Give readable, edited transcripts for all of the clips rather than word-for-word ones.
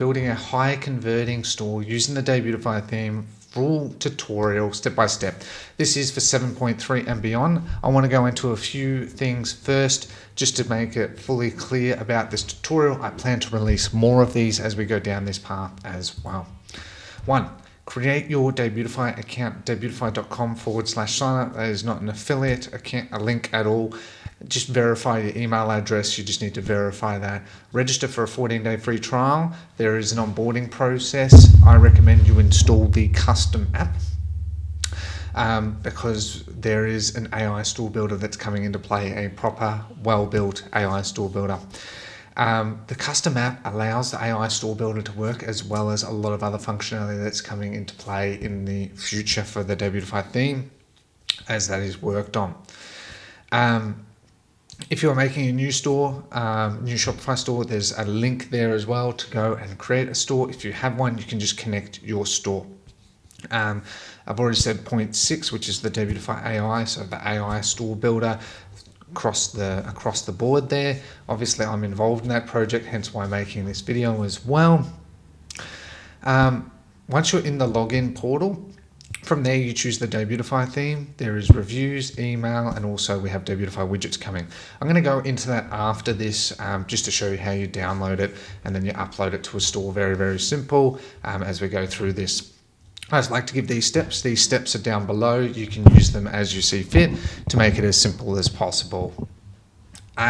building a high converting store using the Debutify theme, full tutorial step by step. This is for 7.3 and beyond. I want to go into a few things first just to make it fully clear about this tutorial. I plan to release more of these as we go down this path as well. 1. Create your Debutify account, debutify.com/signup. That is not an affiliate account, a link at all. Just verify your email address. You just need to verify that. Register for a 14-day free trial. There is an onboarding process. I recommend you install the custom app because there is an AI store builder that's coming into play, a proper, well-built AI store builder. The custom app allows the AI store builder to work, as well as a lot of other functionality that's coming into play in the future for the Debutify theme as that is worked on. If you're making a new store, new Shopify store, there's a link there as well to go and create a store. If you have one, you can just connect your store. I've already said point 6, which is the Debutify AI, so the AI store builder across the board there. Obviously, I'm involved in that project, hence why I'm making this video as well. Once you're in the login portal, from there you choose the Debutify theme. There is reviews, email, and also we have Debutify widgets coming. I'm going to go into that after this just to show you how you download it and then you upload it to a store. Very, very simple as we go through this. I just like to give these steps. These steps are down below. You can use them as you see fit to make it as simple as possible. So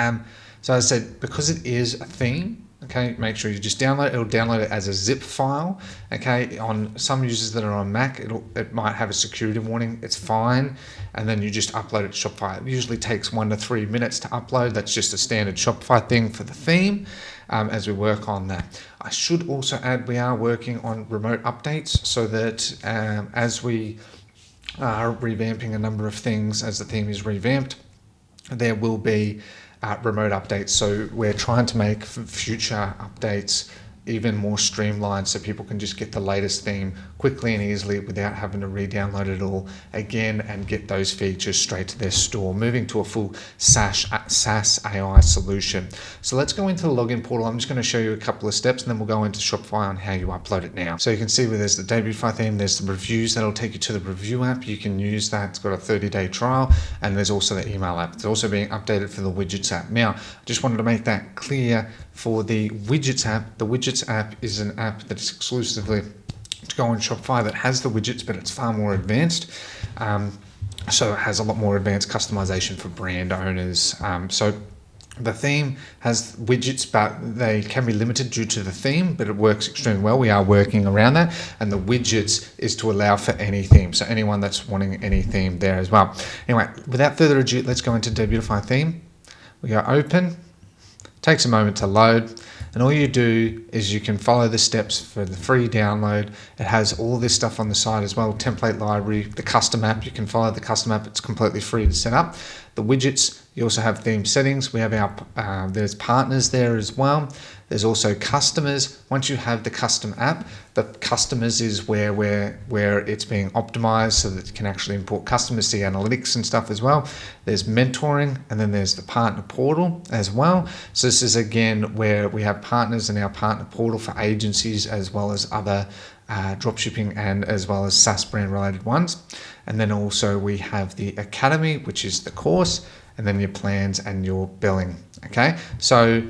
as I said, because it is a theme, okay, make sure you just download it. It'll download it as a zip file. Okay, on some users that are on Mac, it might have a security warning. It's fine, and then you just upload it to Shopify. It usually takes 1 to 3 minutes to upload. That's just a standard Shopify thing for the theme. As we work on that, I should also add we are working on remote updates so that as we are revamping a number of things, as the theme is revamped, there will be remote updates. So we're trying to make future updates even more streamlined so people can just get the latest theme quickly and easily without having to re-download it all again and get those features straight to their store, moving to a full SaaS AI solution. So let's go into the login portal. I'm just going to show you a couple of steps and then we'll go into Shopify on how you upload it now. So you can see where there's the Debutify theme, there's the reviews that'll take you to the review app. You can use that. It's got a 30-day trial, and there's also the email app. It's also being updated for the widgets app. Now, I just wanted to make that clear for the widgets app. The widgets app is an app that is exclusively to go on Shopify that has the widgets, but it's far more advanced. So it has a lot more advanced customization for brand owners. So the theme has widgets, but they can be limited due to the theme, but it works extremely well. We are working around that, and the widgets is to allow for any theme. So anyone that's wanting any theme there as well. Anyway, without further ado, let's go into Debutify theme. We go open, takes a moment to load, and all you do is you can follow the steps for the free download. It has all this stuff on the side as well, template library, the custom app. You can follow the custom app. It's completely free to set up. The widgets, you also have theme settings. We have our, there's partners there as well. There's also customers. Once you have the custom app, the customers is where it's being optimized so that you can actually import customers, see analytics and stuff as well. There's mentoring, and then there's the partner portal as well. So this is again where we have partners in our partner portal for agencies as well as other dropshipping and as well as SaaS brand related ones. And then also we have the academy, which is the course, and then your plans and your billing. Okay, so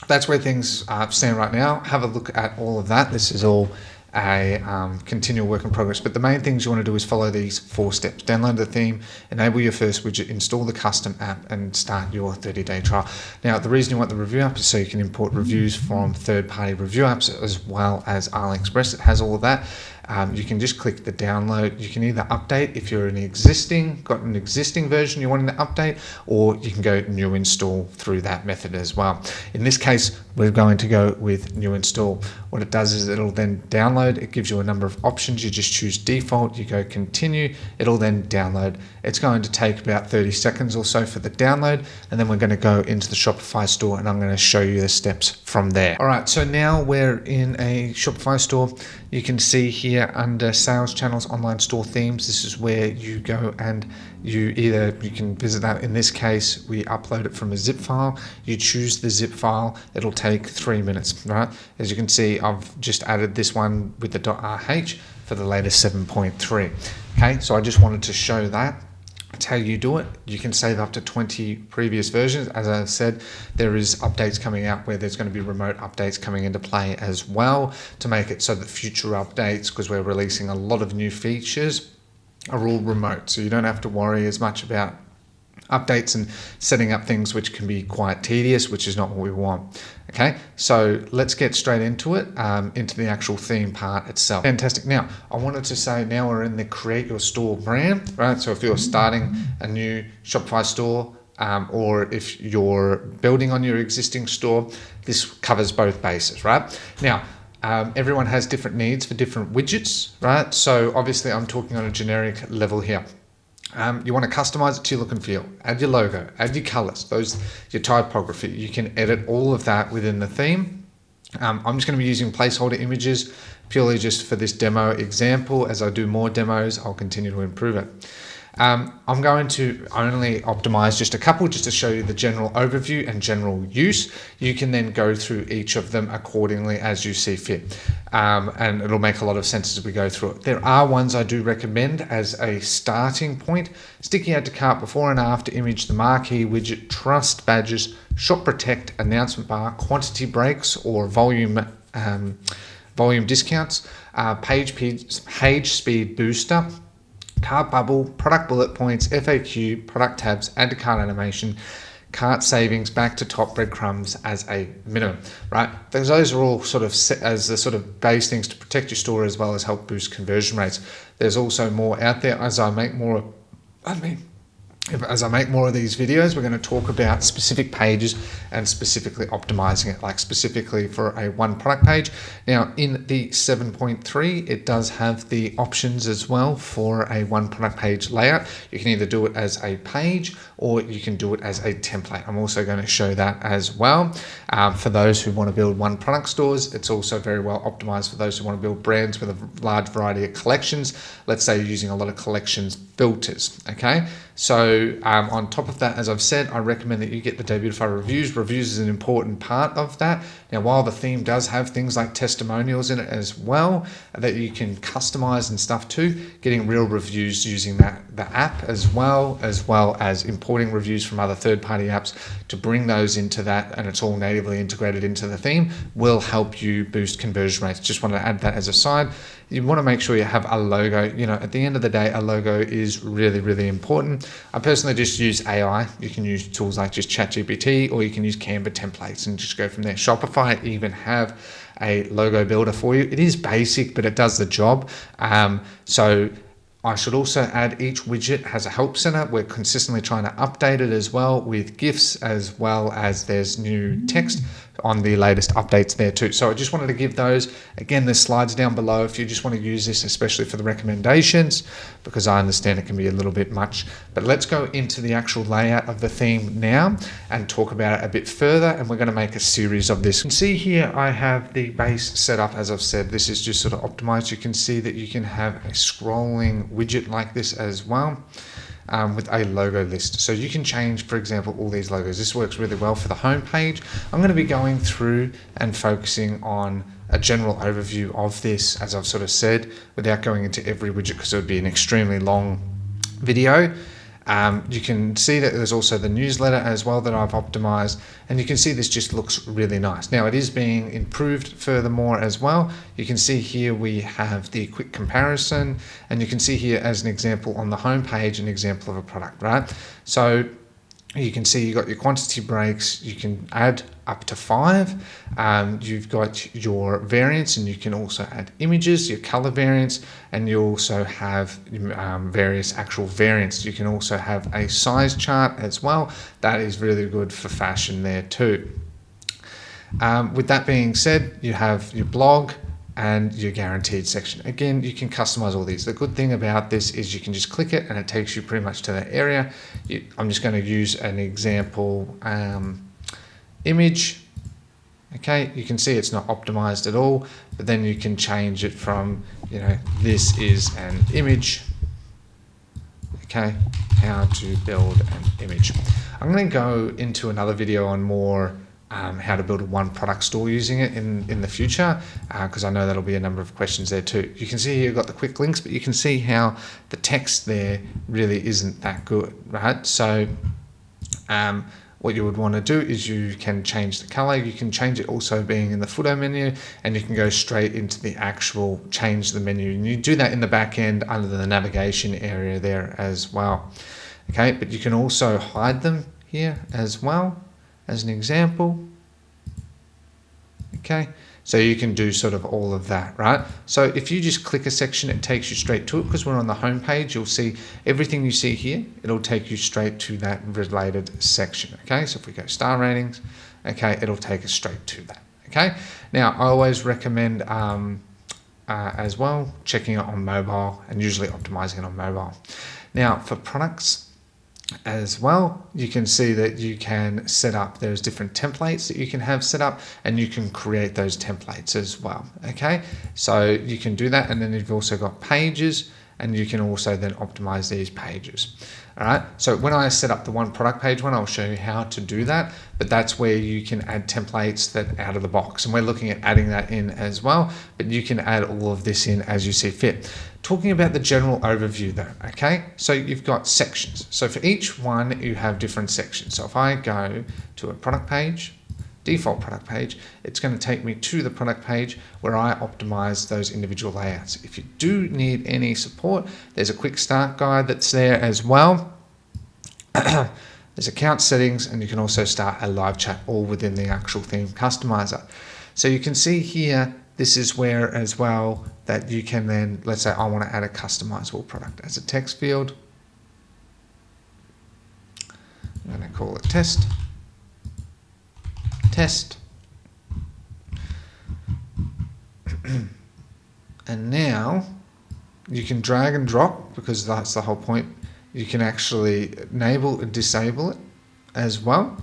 that's where things stand right now. Have a look at all of that. This is all a continual work in progress, but the main things you want to do is follow these 4 steps. Download the theme, enable your first widget, install the custom app, and start your 30-day trial. Now, the reason you want the review app is so you can import reviews from third-party review apps as well as AliExpress. It has all of that. You can just click the download. You can either update if you're got an existing version you're wanting to update, or you can go new install through that method as well. In this case, we're going to go with new install. What it does is it'll then download. It gives you a number of options. You just choose default, you go continue. It'll then download. It's going to take about 30 seconds or so for the download, and then we're going to go into the Shopify store and I'm going to show you the steps from there. All right, so now we're in a Shopify store. You can see here here under sales channels, online store themes, this is where you go and you can visit that. In this case, we upload it from a zip file. You choose the zip file. It'll take 3 minutes, right? As you can see, I've just added this one with the .rh for the latest 7.3. Okay, so I just wanted to show that. That's how you do it. You can save up to 20 previous versions. As I said, there is updates coming out where there's going to be remote updates coming into play as well to make it so that future updates, because we're releasing a lot of new features, are all remote. So you don't have to worry as much about updates and setting up things which can be quite tedious, which is not what we want. Okay, so let's get straight into it, into the actual theme part itself. Fantastic. Now, I wanted to say now we're in the Create Your Store brand, right? So if you're starting a new Shopify store, or if you're building on your existing store, this covers both bases, right? Now, everyone has different needs for different widgets, right? So obviously I'm talking on a generic level here. You want to customize it to your look and feel, add your logo, add your colors, your typography. You can edit all of that within the theme. I'm just going to be using placeholder images purely just for this demo example. As I do more demos, I'll continue to improve it. I'm going to only optimize just a couple just to show you the general overview and general use. You can then go through each of them accordingly as you see fit. And it'll make a lot of sense as we go through it. There are ones I do recommend as a starting point. Sticky add to cart before and after image, the marquee widget, trust badges, shop protect, announcement bar, quantity breaks or volume discounts, page speed booster, cart bubble, product bullet points, FAQ, product tabs, add to cart animation, cart savings, back to top, breadcrumbs as a minimum, right? Those are all sort of set as the sort of base things to protect your store as well as help boost conversion rates. There's also more out there as I make more of these videos. We're going to talk about specific pages and specifically optimizing it, like specifically for a one product page. Now in the 7.3, it does have the options as well for a one product page layout. You can either do it as a page or you can do it as a template. I'm also going to show that as well. For those who want to build one product stores, it's also very well optimized for those who want to build brands with a large variety of collections. Let's say you're using a lot of collections filters, okay? So on top of that, as I've said, I recommend that you get the Debutify reviews. Reviews is an important part of that. Now, while the theme does have things like testimonials in it as well that you can customize and stuff too, getting real reviews using the app as well as importing reviews from other third-party apps to bring those into that, and it's all natively integrated into the theme, will help you boost conversion rates. Just want to add that as a side. You want to make sure you have a logo. You know, at the end of the day, a logo is really, really important. I personally just use AI. You can use tools like just ChatGPT, or you can use Canva templates and just go from there. Shopify even have a logo builder for you. It is basic, but it does the job. So I should also add each widget has a help center. We're consistently trying to update it as well with GIFs, as well as there's new text on the latest updates there too. So I just wanted to give those. Again, there's slides down below if you just want to use this, especially for the recommendations, because I understand it can be a little bit much. But let's go into the actual layout of the theme now and talk about it a bit further. And we're going to make a series of this. You can see here I have the base set up. As I've said, this is just sort of optimized. You can see that you can have a scrolling widget like this as well. With a logo list. So you can change, for example, all these logos. This works really well for the home page. I'm going to be going through and focusing on a general overview of this, as I've sort of said, without going into every widget because it would be an extremely long video. You can see that there's also the newsletter as well that I've optimized, and you can see this just looks really nice. Now it is being improved furthermore as well. You can see here we have the quick comparison, and you can see here as an example on the home page an example of a product, right? So you can see you got your quantity breaks, you can add up to 5. You've got your variants, and you can also add images, your color variants, and you also have various actual variants. You can also have a size chart as well. That is really good for fashion there too. With that being said, you have your blog and your guaranteed section. Again, you can customize all these. The good thing about this is you can just click it and it takes you pretty much to that area. I'm just going to use an example image, Okay, you can see it's not optimized at all, but then you can change it from, this is an image. Okay, how to build an image. I'm going to go into another video on more how to build a one product store using it in the future, because I know that'll be a number of questions there too. You can see here you've got the quick links, but you can see how the text there really isn't that good, right? So what you would want to do is you can change the color. You can change it also being in the footer menu, and you can go straight into the actual change the menu. And you do that in the back end under the navigation area there as well. Okay, but you can also hide them here as well, as an example. Okay, so you can do sort of all of that, right? So if you just click a section, it takes you straight to it, because we're on the home page. You'll see everything you see here. It'll take you straight to that related section. Okay, so if we go star ratings, okay, it'll take us straight to that. Okay, now I always recommend as well checking it on mobile, and usually optimizing it on mobile. Now for products as well, you can see that you can set up, there's different templates that you can have set up, and you can create those templates as well. Okay, so you can do that, and then you've also got pages, and you can also then optimize these pages. All right, so when I set up the one product page one, I'll show you how to do that, but that's where you can add templates that out of the box, and we're looking at adding that in as well, but you can add all of this in as you see fit. Talking about the general overview though, okay, so you've got sections. So for each one you have different sections. So if I go to a product page, default product page, it's going to take me to the product page where I optimize those individual layouts. If you do need any support, there's a quick start guide that's there as well. There's account settings, and you can also start a live chat all within the actual theme customizer. So you can see here, this is where as well that you can then, let's say I want to add a customizable product as a text field. I'm going to call it test. And now you can drag and drop, because that's the whole point. You can actually enable and disable it as well,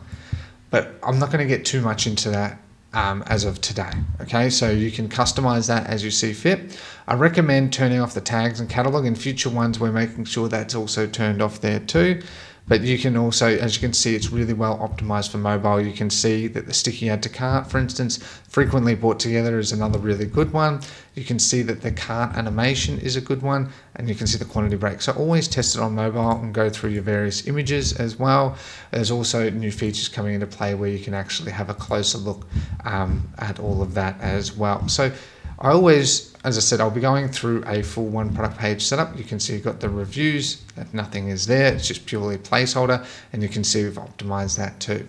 but I'm not going to get too much into that as of today. Okay, so you can customize that as you see fit. I recommend turning off the tags and catalog. In future ones, we're making sure that's also turned off there too. But you can also, as you can see, it's really well optimized for mobile. You can see that the sticky add to cart, for instance, frequently brought together is another really good one. You can see that the cart animation is a good one, and you can see the quantity break. So always test it on mobile and go through your various images as well. There's also new features coming into play where you can actually have a closer look at all of that as well. So I always, as I said, I'll be going through a full one product page setup. You can see you've got the reviews, that nothing is there. It's just purely a placeholder, and you can see we've optimized that too.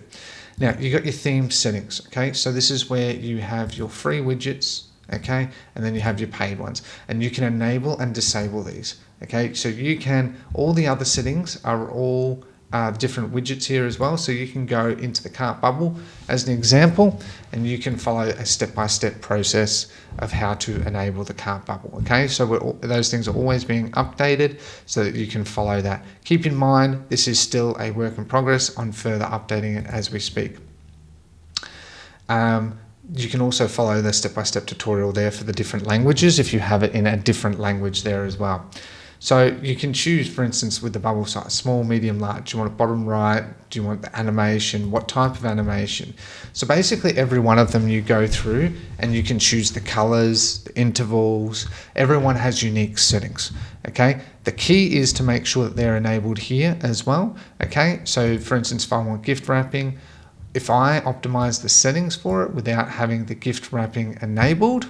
Now you got your theme settings. Okay, so this is where you have your free widgets. Okay, and then you have your paid ones, and you can enable and disable these. Okay, so you can, all the other settings are all different widgets here as well, so you can go into the cart bubble as an example, and you can follow a step-by-step process of how to enable the cart bubble. Okay, so those things are always being updated so that you can follow that. Keep in mind, this is still a work in progress on further updating it as we speak. You can also follow the step-by-step tutorial there for the different languages if you have it in a different language there as well. So you can choose, for instance, with the bubble size, small, medium, large. Do you want it bottom right? Do you want the animation? What type of animation? So basically every one of them you go through, and you can choose the colors, the intervals. Everyone has unique settings, okay? The key is to make sure that they're enabled here as well, okay? So for instance, if I want gift wrapping, if I optimize the settings for it without having the gift wrapping enabled,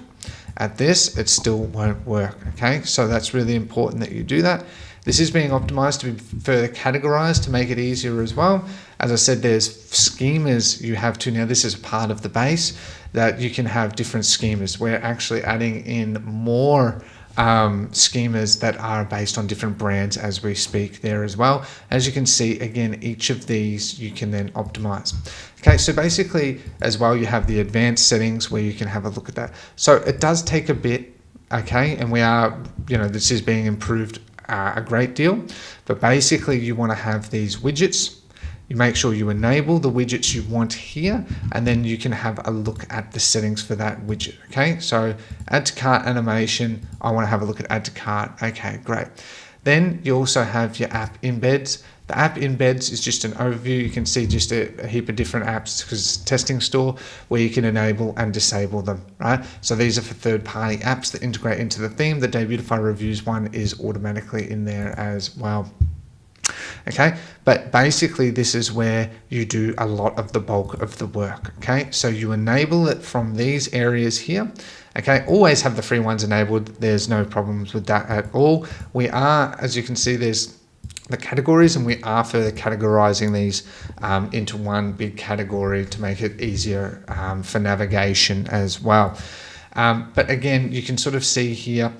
at this, it still won't work, okay? So that's really important that you do that. This is being optimized to be further categorized to make it easier as well. As I said, there's schemas you have to, now this is part of the base, that you can have different schemas. We're actually adding in more schemas that are based on different brands as we speak there as well. As you can see, again, each of these you can then optimize. Okay, so basically as well, you have the advanced settings where you can have a look at that. So it does take a bit, okay, and we are, this is being improved a great deal, but basically you want to have these widgets. you make sure you enable the widgets you want here, and then you can have a look at the settings for that widget. Okay, so add to cart animation, I want to have a look at add to cart. Okay, great. Then you also have your app embeds. The app embeds is just an overview. You can see just a heap of different apps because it's a testing store where you can enable and disable them, right? So these are for third-party apps that integrate into the theme. The Debutify reviews one is automatically in there as well. Okay, but basically this is where you do a lot of the bulk of the work. Okay, so you enable it from these areas here. Okay, always have the free ones enabled. There's no problems with that at all. We are, as you can see, there's the categories, and we are further categorizing these into one big category to make it easier for navigation as well. But again, you can sort of see here,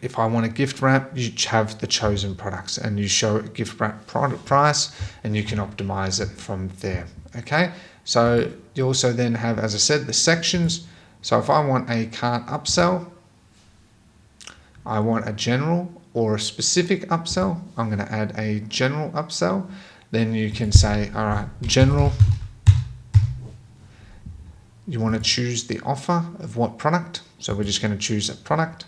if I want a gift wrap, you have the chosen products and you show a gift wrap product price, and you can optimize it from there. Okay, so you also then have, as I said, the sections. So if I want a cart upsell, I want a general or a specific upsell, I'm going to add a general upsell. Then you can say, all right, general, you want to choose the offer of what product. So we're just going to choose a product.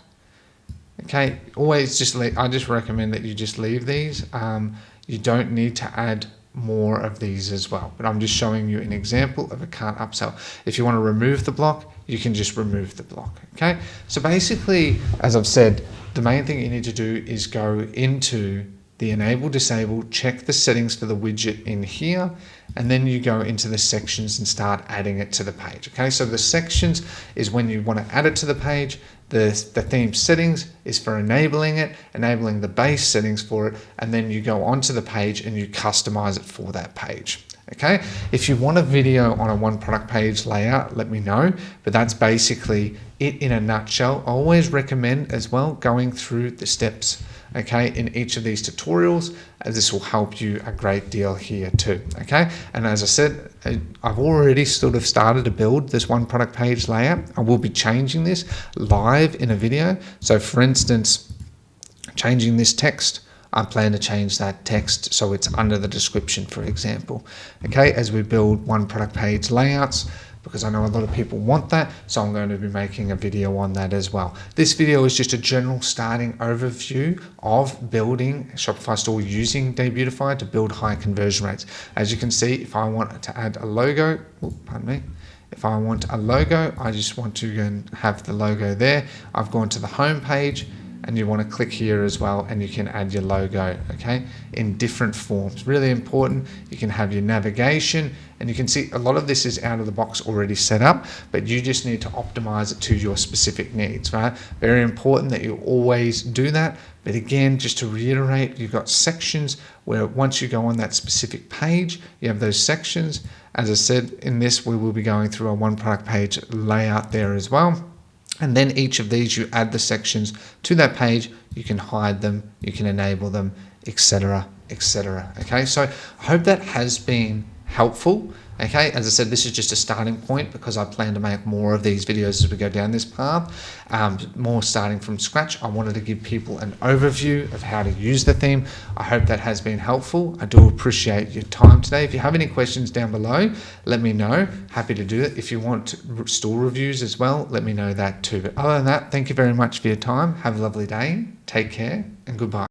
Okay, always just I just recommend that you just leave these. You don't need to add more of these as well, but I'm just showing you an example of a cart upsell. If you want to remove the block, you can just remove the block. Okay, so basically, as I've said, the main thing you need to do is go into the enable disable, check the settings for the widget in here, and then you go into the sections and start adding it to the page. Okay, so the sections is when you want to add it to the page. The theme settings is for enabling it, enabling the base settings for it, and then you go onto the page and you customize it for that page. Okay, if you want a video on a one product page layout, let me know, but that's basically it in a nutshell. I always recommend as well going through the steps, okay, in each of these tutorials, as this will help you a great deal here too. Okay, and as I said, I've already sort of started to build this one product page layout. I will be changing this live in a video. So for instance, changing this text, I plan to change that text so it's under the description, for example. Okay, as we build one product page layouts, because I know a lot of people want that, so I'm going to be making a video on that as well. This video is just a general starting overview of building a Shopify store using Debutify to build high conversion rates. As you can see, if I want to add a logo, pardon me, if I want a logo, I just want to go and have the logo there. I've gone to the home page, and you want to click here as well, and you can add your logo, okay, in different forms. Really important. You can have your navigation, and you can see a lot of this is out of the box already set up, but you just need to optimize it to your specific needs, right? Very important that you always do that. But again, just to reiterate, you've got sections where once you go on that specific page, you have those sections. As I said, in this, we will be going through a one product page layout there as well. And then each of these, you add the sections to that page. You can hide them, you can enable them, etc., etc. Okay, so I hope that has been helpful. Okay, as I said, this is just a starting point because I plan to make more of these videos as we go down this path, more starting from scratch. I wanted to give people an overview of how to use the theme. I hope that has been helpful. I do appreciate your time today. If you have any questions down below, let me know. Happy to do it. If you want store reviews as well, let me know that too. But other than that, thank you very much for your time. Have a lovely day. Take care and goodbye.